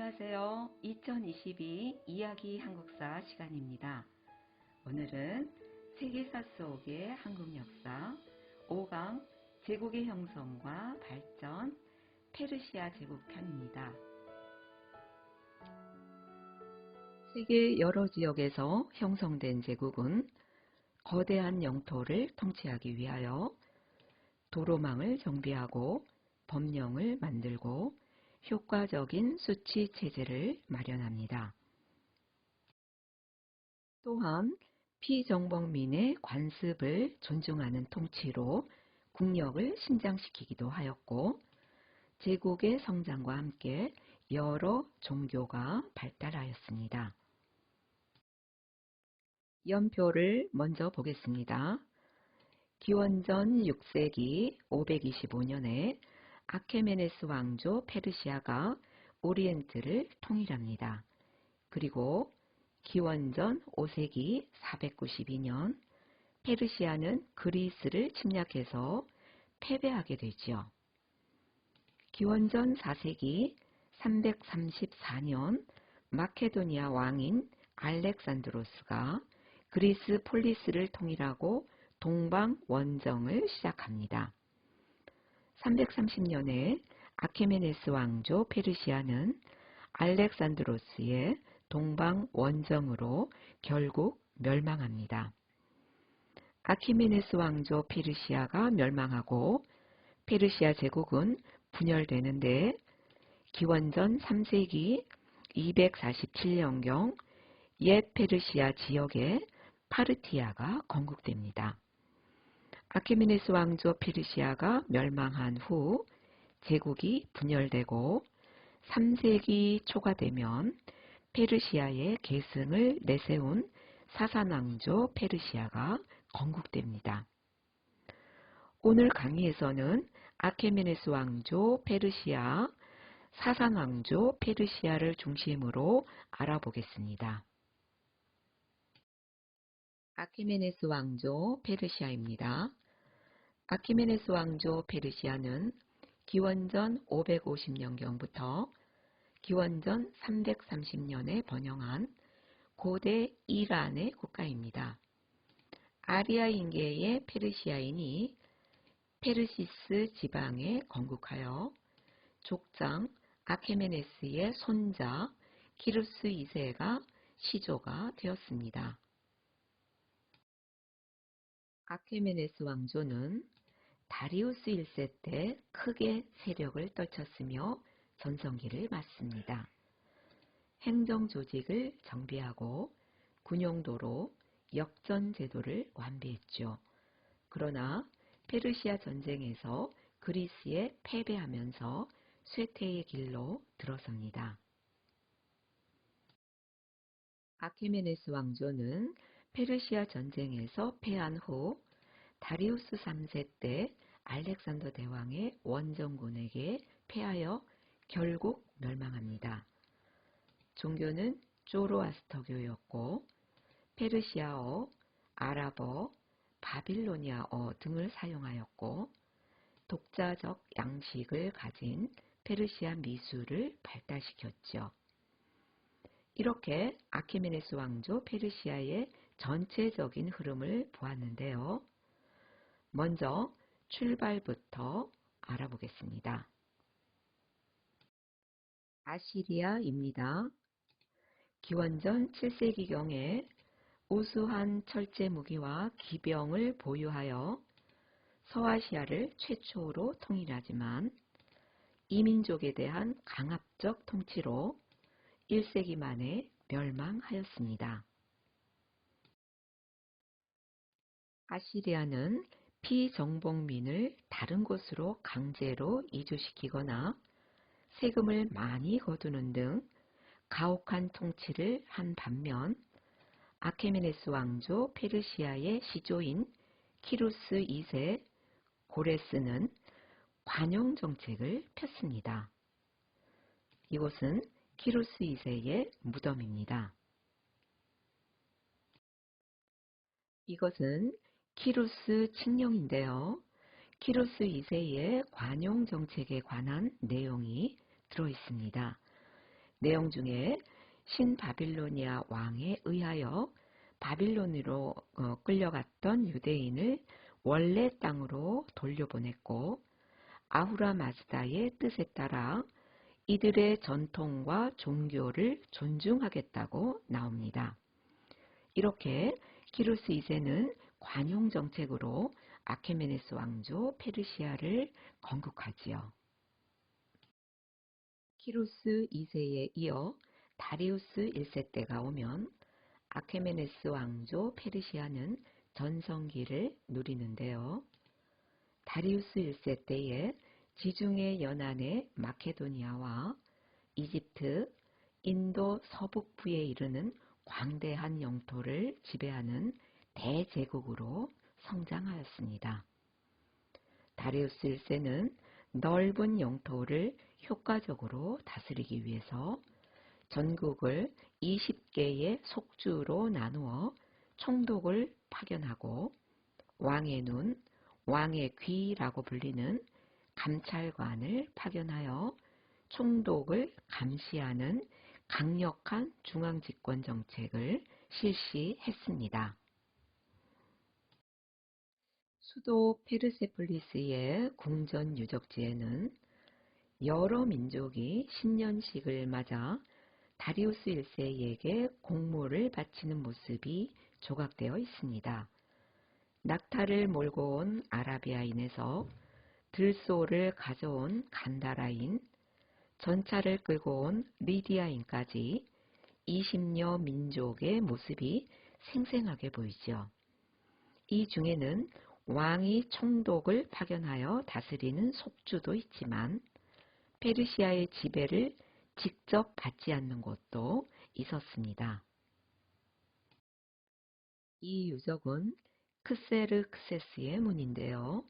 안녕하세요. 2022 이야기 한국사 시간입니다. 오늘은 세계사 속의 한국 역사 5강 제국의 형성과 발전 페르시아 제국 편입니다. 세계 여러 지역에서 형성된 제국은 거대한 영토를 통치하기 위하여 도로망을 정비하고 법령을 만들고 효과적인 수치 체제를 마련합니다. 또한 피정복민의 관습을 존중하는 통치로 국력을 신장시키기도 하였고, 제국의 성장과 함께 여러 종교가 발달하였습니다. 연표를 먼저 보겠습니다. 기원전 6세기 525년에 아케메네스 왕조 페르시아가 오리엔트를 통일합니다. 그리고 기원전 5세기 492년 페르시아는 그리스를 침략해서 패배하게 되지요. 기원전 4세기 334년 마케도니아 왕인 알렉산드로스가 그리스 폴리스를 통일하고 동방 원정을 시작합니다. 330년에 아케메네스 왕조 페르시아는 알렉산드로스의 동방 원정으로 결국 멸망합니다. 아케메네스 왕조 페르시아가 멸망하고 페르시아 제국은 분열되는데 기원전 3세기 247년경 옛 페르시아 지역에 파르티아가 건국됩니다. 아케메네스 왕조 페르시아가 멸망한 후 제국이 분열되고 3세기 초가 되면 페르시아의 계승을 내세운 사산 왕조 페르시아가 건국됩니다. 오늘 강의에서는 아케메네스 왕조 페르시아, 사산 왕조 페르시아를 중심으로 알아보겠습니다. 아케메네스 왕조 페르시아입니다. 아케메네스 왕조 페르시아는 기원전 550년경부터 기원전 330년에 번영한 고대 이란의 국가입니다. 아리아 인계의 페르시아인이 페르시스 지방에 건국하여 족장 아케메네스의 손자 키루스 2세가 시조가 되었습니다. 아케메네스 왕조는 다리우스 1세 때 크게 세력을 떨쳤으며 전성기를 맞습니다. 행정 조직을 정비하고 군용도로 역전 제도를 완비했죠. 그러나 페르시아 전쟁에서 그리스에 패배하면서 쇠퇴의 길로 들어섭니다. 아케메네스 왕조는 페르시아 전쟁에서 패한 후 다리우스 3세 때 알렉산더 대왕의 원정군에게 패하여 결국 멸망합니다. 종교는 조로아스터교였고 페르시아어, 아랍어, 바빌로니아어 등을 사용하였고 독자적 양식을 가진 페르시아 미술을 발달시켰죠. 이렇게 아케메네스 왕조 페르시아의 전체적인 흐름을 보았는데요. 먼저 출발부터 알아보겠습니다. 아시리아입니다. 기원전 7세기경에 우수한 철제 무기와 기병을 보유하여 서아시아를 최초로 통일하지만 이민족에 대한 강압적 통치로 1세기 만에 멸망하였습니다. 아시리아는 피정복민을 다른 곳으로 강제로 이주시키거나 세금을 많이 거두는 등 가혹한 통치를 한 반면 아케메네스 왕조 페르시아의 시조인 키루스 2세 고레스는 관용 정책을 폈습니다. 이곳은 키루스 2세의 무덤입니다. 이것은 키루스 칙령인데요. 키루스 2세의 관용 정책에 관한 내용이 들어있습니다. 내용 중에 신바빌로니아 왕에 의하여 바빌론으로 끌려갔던 유대인을 원래 땅으로 돌려보냈고 아후라 마즈다의 뜻에 따라 이들의 전통과 종교를 존중하겠다고 나옵니다. 이렇게 키루스 2세는 관용 정책으로 아케메네스 왕조 페르시아를 건국하지요. 키루스 2세에 이어 다리우스 1세 때가 오면 아케메네스 왕조 페르시아는 전성기를 누리는데요. 다리우스 1세 때에 지중해 연안의 마케도니아와 이집트, 인도 서북부에 이르는 광대한 영토를 지배하는 대제국으로 성장하였습니다. 다리우스 1세는 넓은 영토를 효과적으로 다스리기 위해서 전국을 20개의 속주로 나누어 총독을 파견하고 왕의 눈, 왕의 귀라고 불리는 감찰관을 파견하여 총독을 감시하는 강력한 중앙집권 정책을 실시했습니다. 수도 페르세폴리스의 궁전 유적지에는 여러 민족이 신년식을 맞아 다리우스 1세에게 공물을 바치는 모습이 조각되어 있습니다. 낙타를 몰고 온 아라비아인에서 들소를 가져온 간다라인, 전차를 끌고 온 리디아인까지 20여 민족의 모습이 생생하게 보이죠. 이 중에는 왕이 총독을 파견하여 다스리는 속주도 있지만 페르시아의 지배를 직접 받지 않는 곳도 있었습니다. 이 유적은 크세르크세스의 문인데요.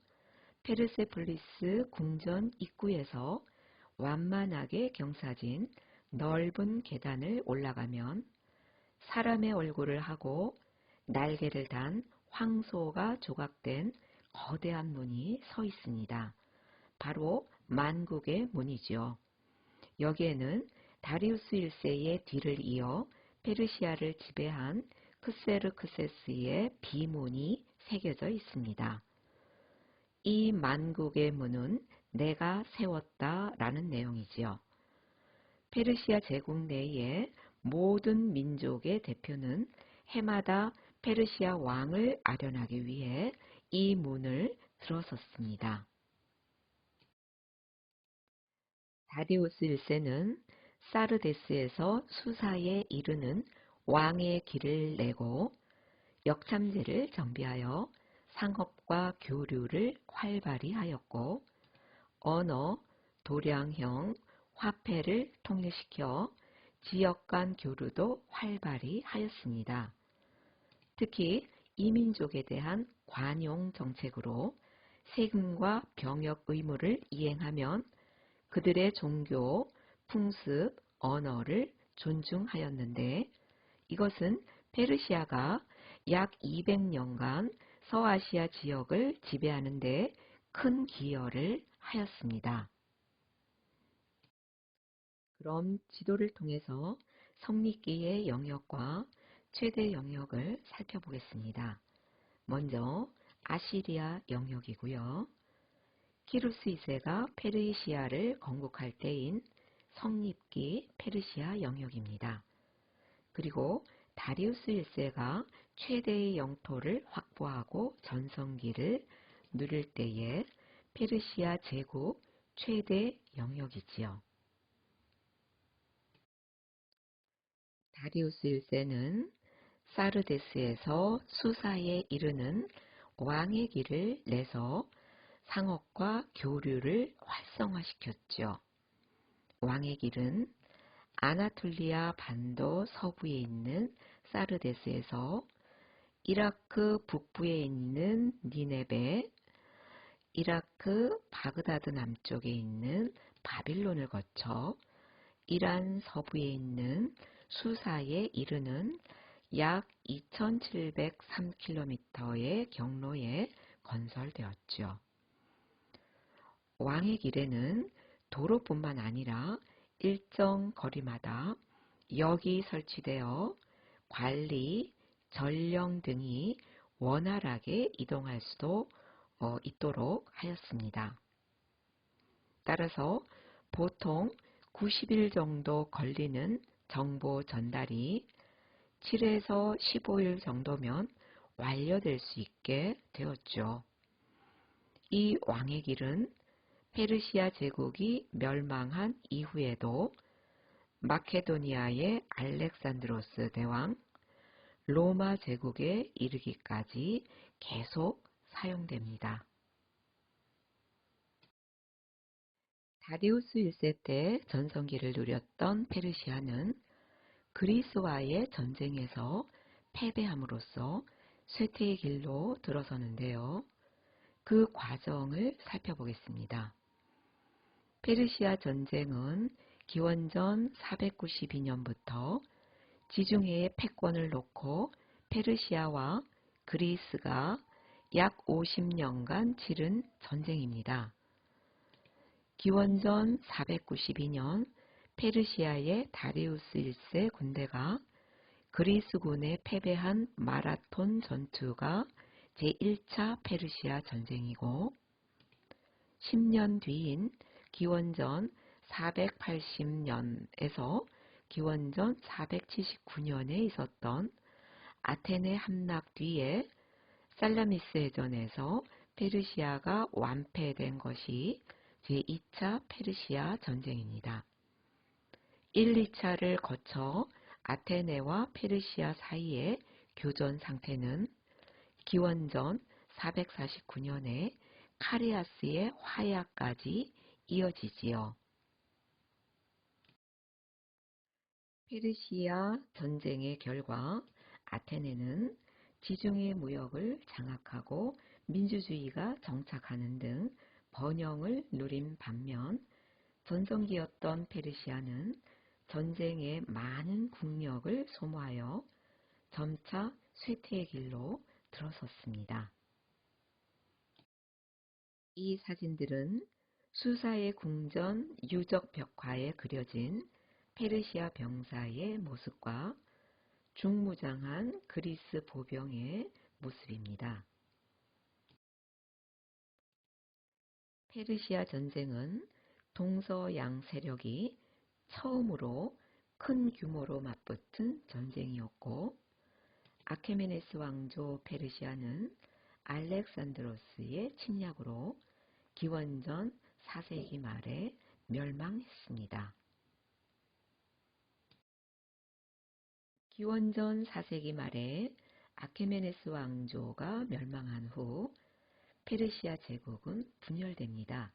페르세폴리스 궁전 입구에서 완만하게 경사진 넓은 계단을 올라가면 사람의 얼굴을 하고 날개를 단 황소가 조각된 거대한 문이 서 있습니다. 바로 만국의 문이죠. 여기에는 다리우스 1세의 뒤를 이어 페르시아를 지배한 크세르크세스의 비문이 새겨져 있습니다. 이 만국의 문은 내가 세웠다라는 내용이지요. 페르시아 제국 내의 모든 민족의 대표는 해마다 페르시아 왕을 아련하기 위해 이 문을 들어섰습니다. 다리우스 1세는 사르데스에서 수사에 이르는 왕의 길을 내고 역참제를 정비하여 상업과 교류를 활발히 하였고 언어, 도량형, 화폐를 통일시켜 지역 간 교류도 활발히 하였습니다. 특히 이민족에 대한 관용 정책으로 세금과 병역 의무를 이행하면 그들의 종교, 풍습, 언어를 존중하였는데 이것은 페르시아가 약 200년간 서아시아 지역을 지배하는 데 큰 기여를 하였습니다. 그럼 지도를 통해서 성리기의 영역과 최대 영역을 살펴보겠습니다. 먼저 아시리아 영역이고요. 키루스 2세가 페르시아를 건국할 때인 성립기 페르시아 영역입니다. 그리고 다리우스 1세가 최대의 영토를 확보하고 전성기를 누릴 때의 페르시아 제국 최대 영역이지요. 다리우스 1세는 사르데스에서 수사에 이르는 왕의 길을 내서 상업과 교류를 활성화시켰죠. 왕의 길은 아나톨리아 반도 서부에 있는 사르데스에서 이라크 북부에 있는 니네베, 이라크 바그다드 남쪽에 있는 바빌론을 거쳐 이란 서부에 있는 수사에 이르는 약 2703km의 경로에 건설되었죠. 왕의 길에는 도로뿐만 아니라 일정 거리마다 역이 설치되어 관리, 전령 등이 원활하게 이동할 수도 있도록 하였습니다. 따라서 보통 90일 정도 걸리는 정보 전달이 7에서 15일 정도면 완료될 수 있게 되었죠. 이 왕의 길은 페르시아 제국이 멸망한 이후에도 마케도니아의 알렉산드로스 대왕, 로마 제국에 이르기까지 계속 사용됩니다. 다리우스 1세 때 전성기를 누렸던 페르시아는 그리스와의 전쟁에서 패배함으로써 쇠퇴의 길로 들어서는데요. 그 과정을 살펴보겠습니다. 페르시아 전쟁은 기원전 492년부터 지중해의 패권을 놓고 페르시아와 그리스가 약 50년간 치른 전쟁입니다. 기원전 492년 페르시아의 다리우스 1세 군대가 그리스군에 패배한 마라톤 전투가 제1차 페르시아 전쟁이고 10년 뒤인 기원전 480년에서 기원전 479년에 있었던 아테네 함락 뒤에 살라미스 해전에서 페르시아가 완패된 것이 제2차 페르시아 전쟁입니다. 1, 2차를 거쳐 아테네와 페르시아 사이의 교전 상태는 기원전 449년에 카리아스의 화야까지 이어지지요. 페르시아 전쟁의 결과 아테네는 지중해 무역을 장악하고 민주주의가 정착하는 등 번영을 누린 반면 전성기였던 페르시아는 전쟁에 많은 국력을 소모하여 점차 쇠퇴의 길로 들어섰습니다. 이 사진들은 수사의 궁전 유적 벽화에 그려진 페르시아 병사의 모습과 중무장한 그리스 보병의 모습입니다. 페르시아 전쟁은 동서양 세력이 처음으로 큰 규모로 맞붙은 전쟁이었고 아케메네스 왕조 페르시아는 알렉산드로스의 침략으로 기원전 4세기 말에 멸망했습니다. 기원전 4세기 말에 아케메네스 왕조가 멸망한 후 페르시아 제국은 분열됩니다.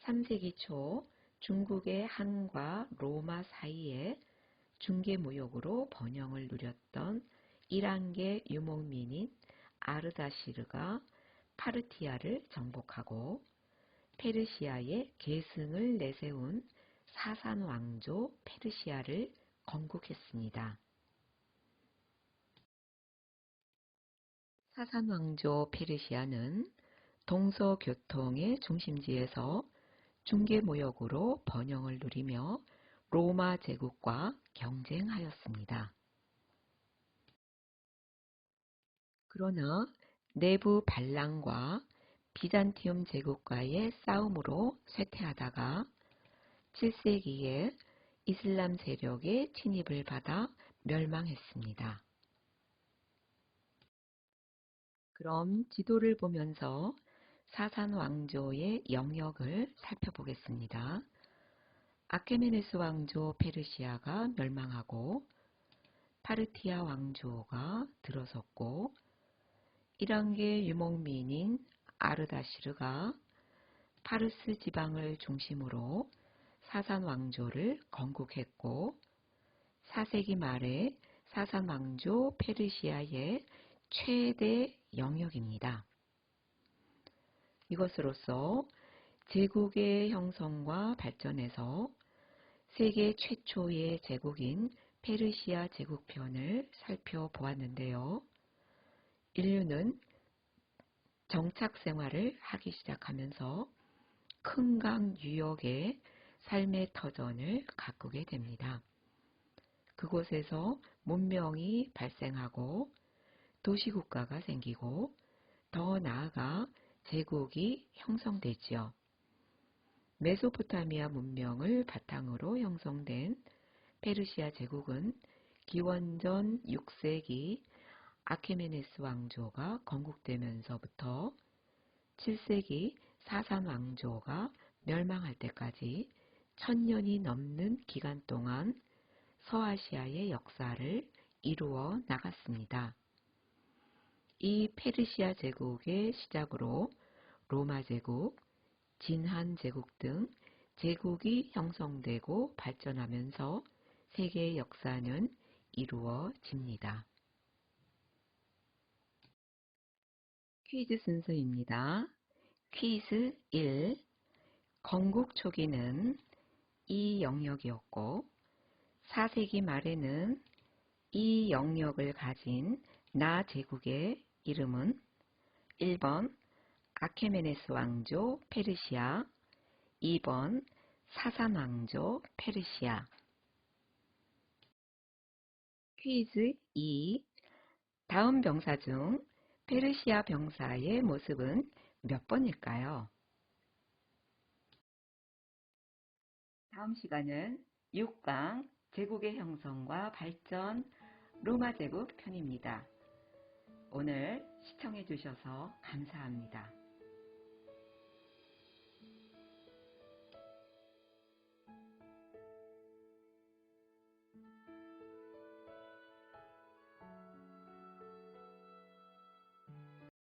3세기 초 중국의 한과 로마 사이에 중개무역으로 번영을 누렸던 이란계 유목민인 아르다시르가 파르티아를 정복하고 페르시아의 계승을 내세운 사산 왕조 페르시아를 건국했습니다. 사산 왕조 페르시아는 동서교통의 중심지에서 중개무역으로 번영을 누리며 로마 제국과 경쟁하였습니다. 그러나 내부 반란과 비잔티움 제국과의 싸움으로 쇠퇴하다가 7세기에 이슬람 세력의 침입을 받아 멸망했습니다. 그럼 지도를 보면서 사산 왕조의 영역을 살펴보겠습니다. 아케메네스 왕조 페르시아가 멸망하고 파르티아 왕조가 들어섰고 이란계 유목민인 아르다시르가 파르스 지방을 중심으로 사산 왕조를 건국했고 4세기 말에 사산 왕조 페르시아의 최대 영역입니다. 이것으로써 제국의 형성과 발전에서 세계 최초의 제국인 페르시아 제국편을 살펴보았는데요. 인류는 정착 생활을 하기 시작하면서 큰 강 유역에 삶의 터전을 가꾸게 됩니다. 그곳에서 문명이 발생하고 도시국가가 생기고 더 나아가 제국이 형성되지요. 메소포타미아 문명을 바탕으로 형성된 페르시아 제국은 기원전 6세기 아케메네스 왕조가 건국되면서부터 7세기 사산 왕조가 멸망할 때까지 1000년이 넘는 기간 동안 서아시아의 역사를 이루어 나갔습니다. 이 페르시아 제국의 시작으로 로마 제국, 진한 제국 등 제국이 형성되고 발전하면서 세계의 역사는 이루어집니다. 퀴즈 순서입니다. 퀴즈 1. 건국 초기는 이 영역이었고 4세기 말에는 이 영역을 가진 나 제국의 이름은 1번 아케메네스 왕조 페르시아, 2번 사산 왕조 페르시아. 퀴즈 2. 다음 병사 중 페르시아 병사의 모습은 몇 번일까요? 다음 시간은 6강 제국의 형성과 발전 로마 제국 편입니다. 오늘 시청해 주셔서 감사합니다.